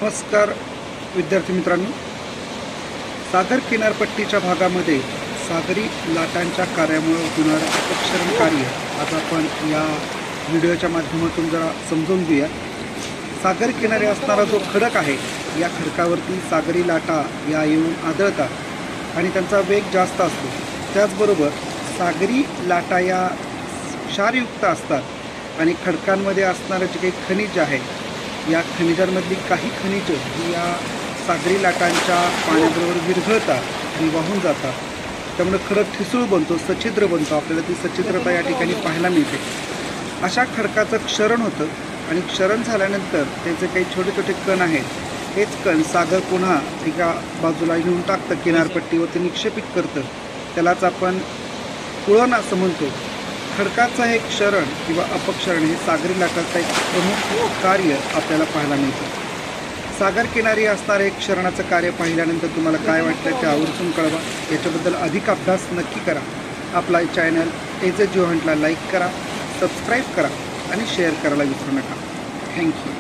नमस्कार विद्यार्थी मित्रांनो, सागर किनारपट्टीच्या भागामध्ये सागरी लाटांच्या कार्यामुळे होणारे अपक्षरण कार्य आज आपण या व्हिडिओच्या माध्यमातून जरा समजून घेऊया। सागर किनारी असणारा जो खडक आहे, या खडकावरती सागरी लाटा या येऊन आदळतात आणि त्यांचा वेग जास्त असतो। त्याचबरोबर सागरी लाटा या क्षारयुक्त असतात आणि खडकांमध्ये असणारे जे काही खनिज आहे, या खनिजांमधली काही खनिज या सागरी लाटांच्या पाण्याबरोबर विरघळतात आणि वाहून जातात। त्यामुळे खडक ठिसूळ बनतो, सच्छिद्र बनतो। आपल्याला ती सच्छिद्रता या ठिकाणी पाहायला मिळते। अशा खडकाचं क्षरण होतं आणि क्षरण झाल्यानंतर त्याचे काही छोटे छोटे कण आहेत, हेच कण सागर पुन्हा एका बाजूला घेऊन टाकतं, किनारपट्टीवरती निक्षेपित करतं। त्यालाच आपण पुळण असं म्हणतो। खडकाचं हे क्षरण किंवा अपक्षरण हे सागरी लाटाचं एक प्रमुख कार्य आपल्याला पाहायला मिळतं। सागर किनारी असणारे एक क्षरणाचं कार्य पाहिल्यानंतर तुम्हाला काय वाटतं ते आवर्जून कळवा। याच्याबद्दल अधिक अभ्यास नक्की करा। आपला चॅनल एज जिओ हंटला लाईक करा, सबस्क्राईब करा आणि शेअर करायला विसरू नका। थँक्यू।